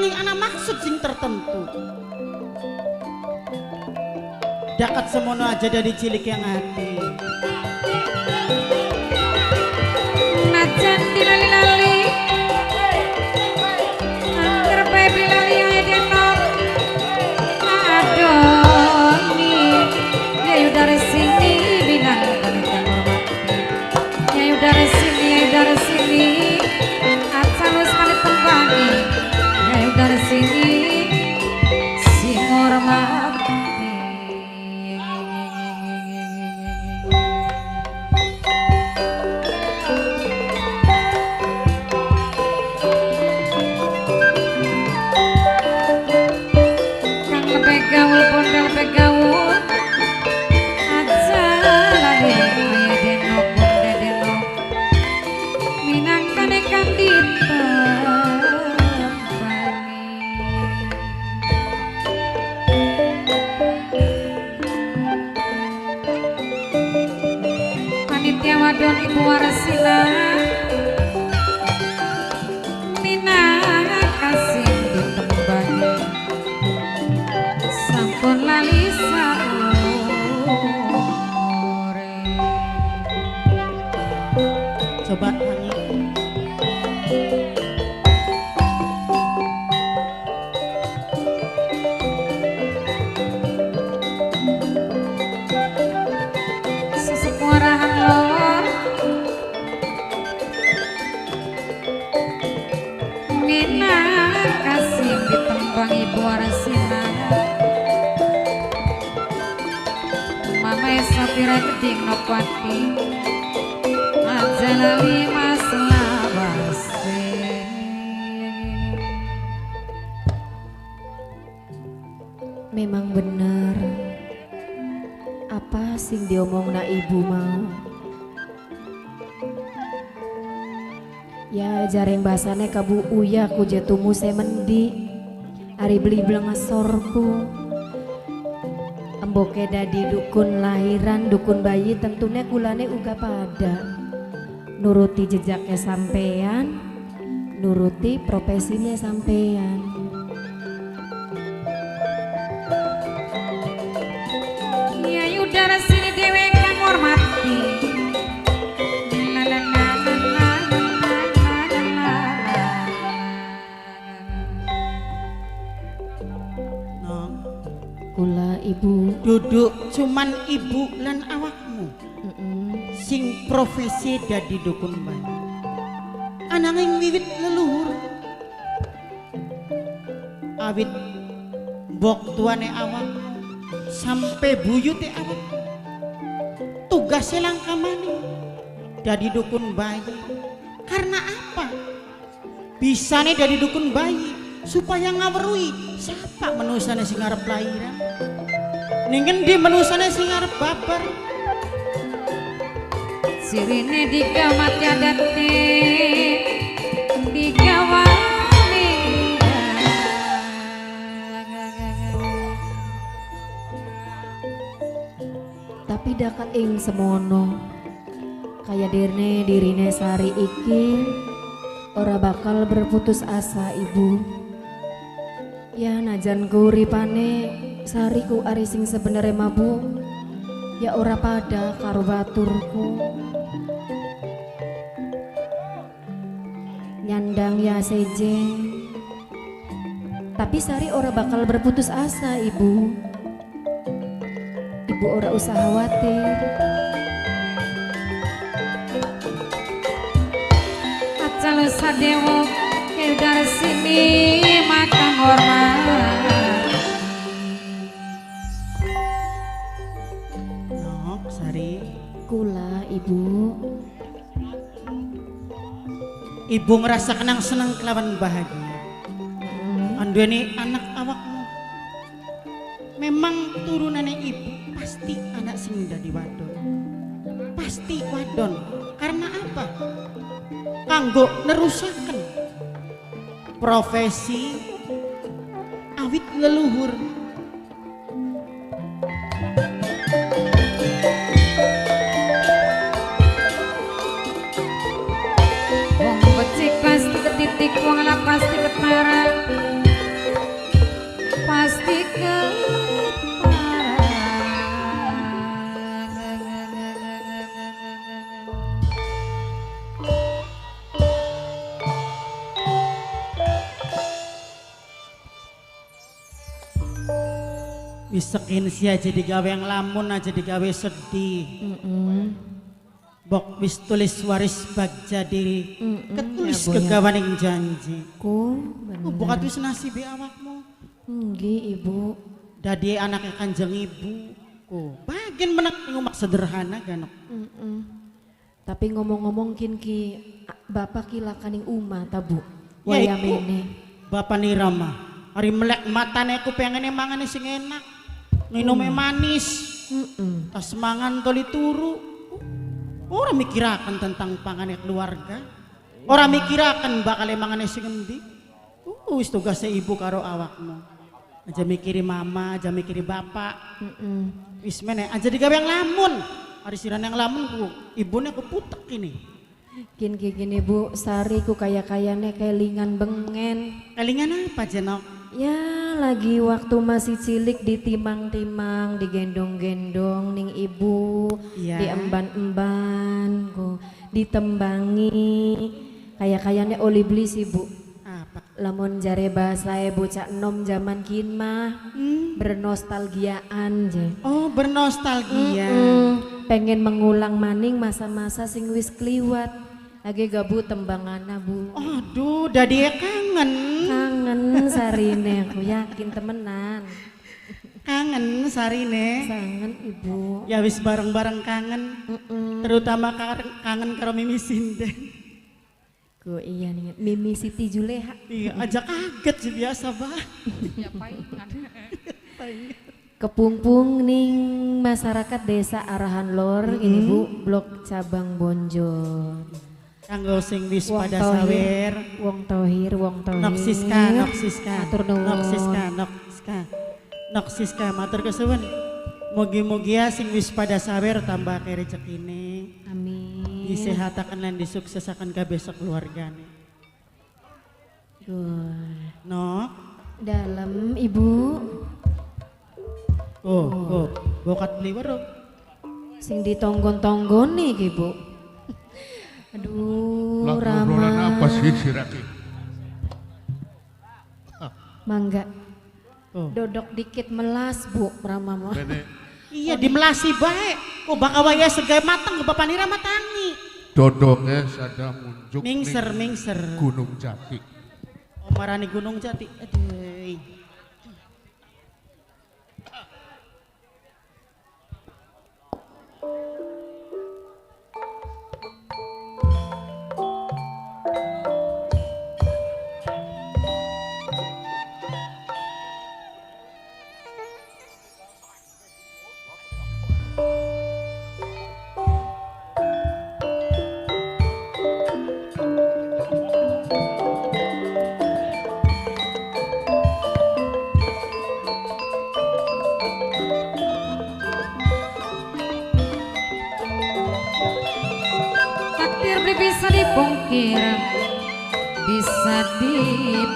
nanging ana maksud sing tertentu. Dakat semono aja dari cilik yang hati. Najan dilali-lali antar bae dilali ae denok. Aduh nih ya dari sini binang wanita hormati. Ya dari sini asal wis kali tembangi. Ya dari sini sing hormati. Wadon ibu warasila minang kasih ditembangi sampun lali saore. Coba nyanyi. Sesepuarahan lor minang kasih ditembangi ibu warasila mama sapira geding nopati aja lali mas labase. Memang bener apa sing diomongna ibu mau. Ya jareng basane kabu uya ku jatumu semendi ari beli blengesorku emboke dadi dukun lahiran dukun bayi tentunya kulane uga pada nuruti jejaknya sampean nuruti profesinya sampean. Ya udara sini dewe kang hormati. Kula ibu Duduk cuman ibu lan awakmu sing profesi dadi dukun bayi. Ananging wiwit leluhur awit mbok tuane awak sampai buyute awak tugasnya langkamane dadi dukun bayi. Karena apa? Bisane dadi dukun bayi supaya ngaweruhi siapa menusane sing arep lahiran. Ningen di menusane sing arep babar. Sirine digamat adate digawani. tapi dakat ing semono kaya dirine sari iki ora bakal berputus asa ibu. Ya najan kuripane sariku ari sing sebenere mabu ya ora pada karo baturku nyandang ya seje tapi sari ora bakal berputus asa ibu. Ibu ora usah khawatir. Acal sadewo dari sini makan hormat. Nok Sari, Kula ibu. ibu ngerasa kenang senang kelawan bahagia. Andueni anak awakmu. Memang turunannya ibu pasti anak sing dadi wadon. Pasti wadon. Karena apa? Kanggo nerusaken profesi awit leluhur. Wong becik pasti ketitik, wong elak pasti ketara. Wis sekin sih aja digawe yang lamun aja digawe sedih. Bok wis tulis waris bagja diri. Ketulis Ya, Bu, ya. kegawaning janji. Ku Bukat wis nasibi awakmu. nggih Ibu. Dadi anaknya kanjeng ibu. Bagian menak ngumak sederhana ganok. Tapi ngomong-ngomong ki bapak kilakaning umat ta Bu. Ya, Wayamene. Bapak Nirama, hari melek matane aku pengen mangane sing enak. Minumnya manis. Tas mangan toli turu. Orang mikirakan tentang pangane keluarga. Orang mikirakan bakal mangane sing endi. Wis tugasnya ibu karo awakmu. Aja mikiri mama, aja mikiri bapak. Wis meneh aja digawe yang lamun. Hari siran yang lamun ku ibune keputek ini. Gini Bu, Sari ku kaya-kayane kelingan bengen. Kelingan apa jenok? Ya lagi waktu masih cilik ditimang-timang, digendong-gendong ning ibu, Iya. diemban-emban, ku ditembangi. Kaya-kayane oli beli sih Bu. Apa? Lamun jare bahasa bocah enom zaman kin mah bernostalgiaan je. Oh, bernostalgia. Pengen mengulang maning masa-masa sing wis kliwat. Lagi gabu tembangana Bu. Aduh, dadi kangen. Kangen sarine, aku yakin temenan. Kangen sarine. Kangen Ibu. Ya wis bareng-bareng kangen. Terutama kangen karo Mimi Sinden. Ku iya nih, Mimi Siti Juleha. Iya, aja kaget sih biasa, Bah. Kepungpung ning masyarakat desa Arahan Lor ini Bu, Blok Cabang Bonjol. Kanggo sing wis Wong pada Tohir, sawer. Wong Tohir. Noksiska. Atur nuwun. Noksiska, matur kesuwun. Mugi-mugi ya sing wis pada sawer tambah kaya rezekine. Amin. Disehatakan lan disuksesakan kabeh keluargane. No. Dalam Ibu. Bokat beli warung. Sing ditonggon-tonggon nih Ibu. Aduh, Obrolan Rama. apa sih Raki? Mangga. Oh. Dodok dikit melas Bu, Rama mah. Iya dimelasi baik. Bakal waya segai matang ke Bapak Nira matangi. Dodoknya sada munjuk Mingser. ning Gunung Jati. Marani Gunung Jati. Aduh. Takdir bisa dipungkir, bisa dipungkir.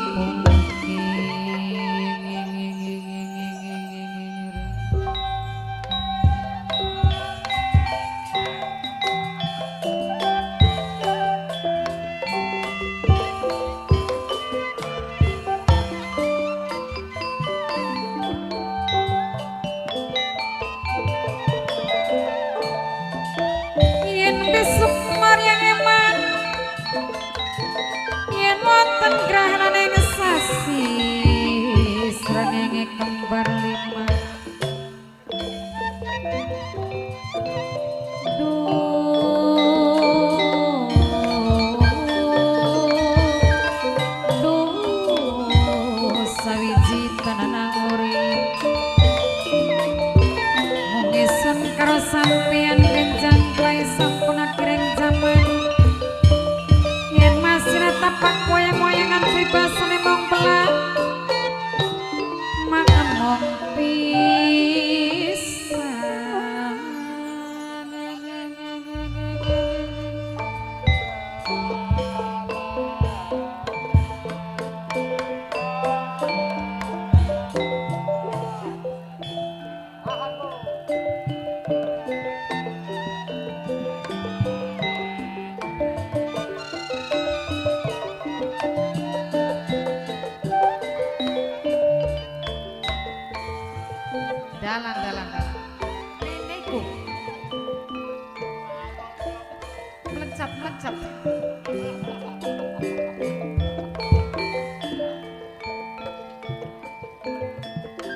Yen besok Maryang emang, yen wonten grahanane ngesasi, srengenge kembar lima. Duh, sawiji tenan urip. Mungesun karo sampeyan kenjang klai sampun akhiring zaman. Yen masih tapak wayang-wayangan pribasane mong pelak, maka mong pisan. Dalan. Neneku. Melecap.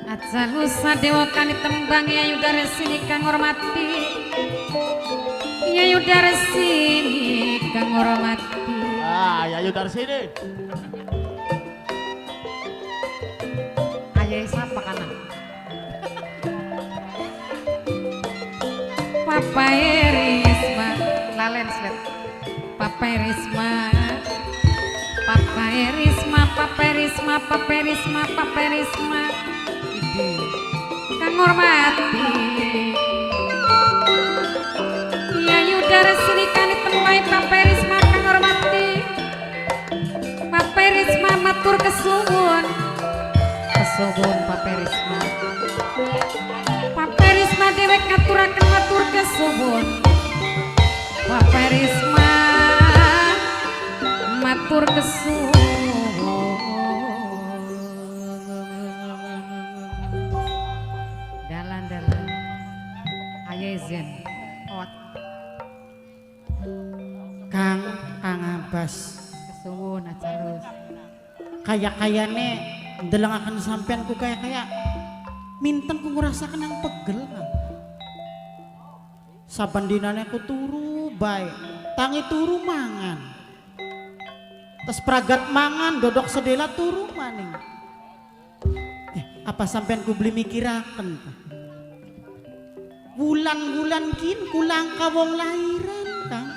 Aja lusa dewa kan ditembang Yayu Daresini kang hormati. Yayu Daresini kang hormati. Yayu Daresini. Ayo siapa kanan? Papa Erisma, lalen slet. Papa Erisma. Ide kang hormati. Yayu Daresini kan ditemui Papa Erisma kang hormati. Papa Erisma matur kesuwun. Papa Erisma. Papa Erisma dewek ngaturaken matur kesuwun. Papa Erisma matur kesuwun. Dalan. Ayo Zen. Ot Kang Abbas. kesuwun acarus. Kayak-kayane ndeleng akan sampean ku kayak minten ku ngerasakan yang pegel Kang. Saban dinane ku turu bae, tangi turu mangan. Terus pragat mangan dodok sedela turu maning. Apa sampean ku beli mikiraken Kang? Bulan-bulan kin kulang wong lairan Kang.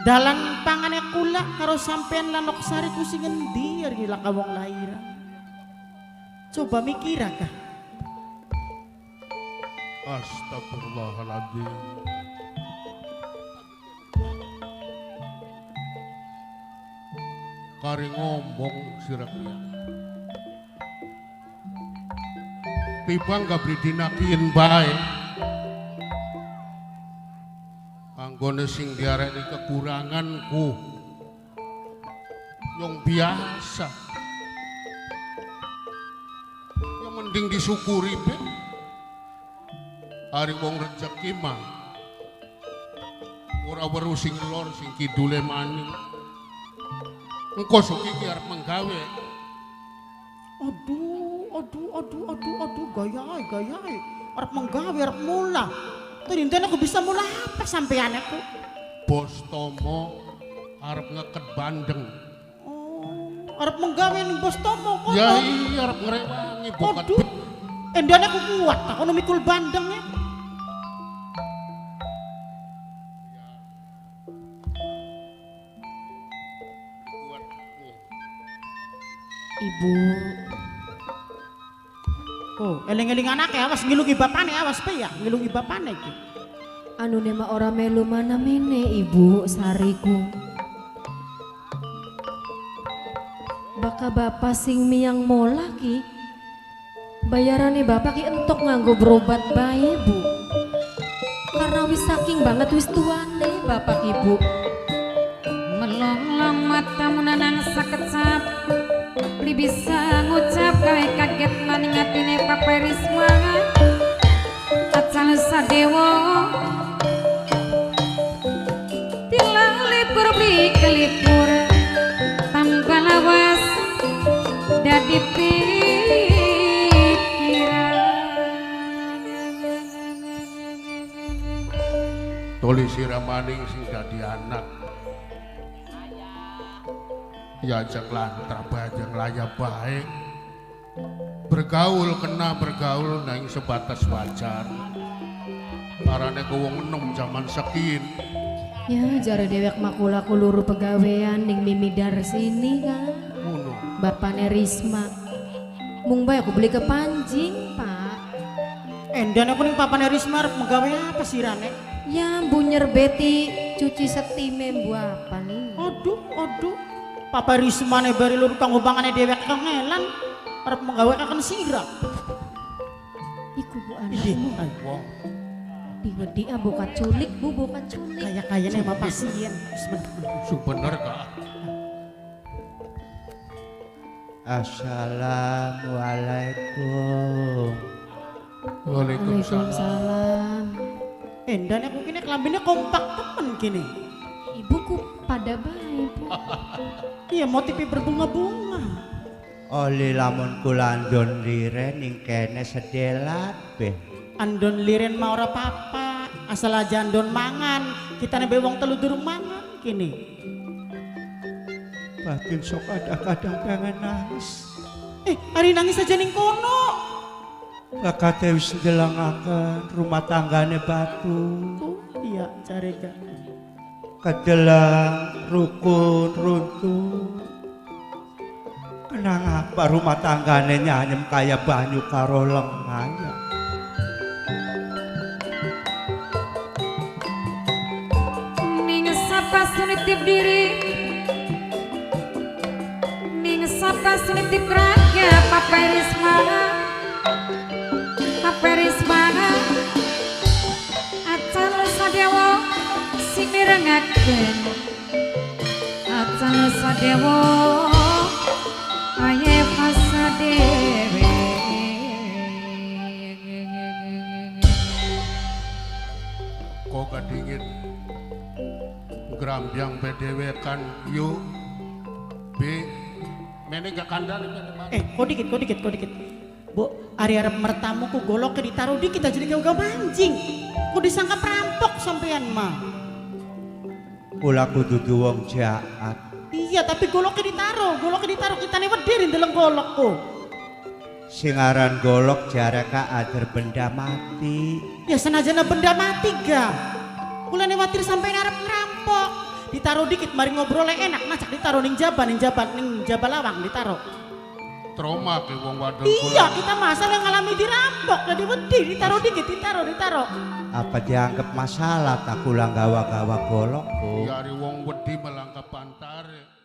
Dalan pangane kula karo sampean Lanok Sari ku sing endi gila ka wong lairan. Coba mikir kah? Astagfirullahaladzim. Kari ngomong sirah kaya. Tibang gak beri dinakiin bae. Anggone sing diarani kekuranganku yang biasa. Yang mending disyukuri be. Hari wong rezeki mah ora weruh sing lor sing kidule maning. Engko suki ki arep menggawe. Aduh, gayae. Arep menggawe, arep mula. Tadi aku bisa mula apa sampean aku? Bos Tomo arep ngeket bandeng. Oh, arep menggawe ning Bos Tomo kono. Ya iya arep ngrewangi bukan. Aduh, endane aku kuat tak ono mikul bandeng ya. Ibu, Oh, eling-eling anake awas ngilungi bapane awas pe ya, ngilungi bapane iki. anu nema ora melu mana mene ibu sariku. Baka bapak sing miyang mola ki, bayarane bapak ki entok nganggo berobat bayi bu. Karena wis saking banget wis tuane bapak ibu. Melonglong matamu nanang sakecap. Li bisa ngucap kae kaget maning atine Papa Erisma. Acal sadewo tilang libur beli kelipur tambah lawas dadi pikiran. Toli siramaning sing dadi anak. Ya ajak lantar bajang layak baik. Bergaul kena bergaul nang sebatas wajar. Karane ku wong enom zaman sekin. Ya jare dewek makula kuluru pegawean ning Mimidar sini kan. Ngono. Bapaknya Risma. Mung bae aku beli ke Panjing, Pak. Endane aku ning papane Risma arep menggawe apa sirane? Ya bunyer beti cuci setime bu apa nih? Aduh. Papa Risma ne bari lur kanggo bangane dhewek kangelan arep menggawe akan sirah. Iku bu anakmu. Wong Diwedi bokat culik bu, bokat culik. Kaya-kayane sama pasien. bener kak. Assalamualaikum. Waalaikumsalam. Waalaikumsalam. Dan aku kini kelambinnya kompak temen kini. Ibuku pada baik, Bu. Iya motifnya berbunga-bunga. Oli lamun kulandon liren ing kene sedelat be. Andon liren mau ora papa, asal aja andon mangan. Kita nebe wong telu durung mangan kini. Batin sok ada kadang pengen nangis. Hari nangis aja ning kono. Bakate wis ndelangaken rumah tanggane batu. Iya, careka. Kedelang rukun runtuh. Kenang apa rumah tanggane nyanyem kaya banyu karo lenganya. Ning sapa sunitip diri, ning sapa sunitip raga paperis mana, paperis mana, acal sadewo sing mirengaken, acal sadewo aye pasadewe. Kok kadingin Grambyang PDW kan yuk B mene gak kandang Kok dikit. Bu, hari arep mertamu ku goloknya ditaruh dikit aja gak mancing. Ku disangka perampok sampean mah. Kula kudu wong jaat. Iya, tapi goloknya ditaruh kita nih wedirin dalam golokku. Singaran golok jaraka ajar benda mati. Ya senajana benda mati ga. Kula khawatir sampai arep ngerampok. Ditaruh dikit mari ngobrolnya enak, macak ditaruh ning jaba lawang ditaruh. trauma ke wong wadon Iya, kita masalah ngalami dirampok, jadi wedi ditaruh dikit, ditaruh. Apa dianggap masalah tak ulang gawa-gawa golok, Bu? yari wong wedi melangkah pantare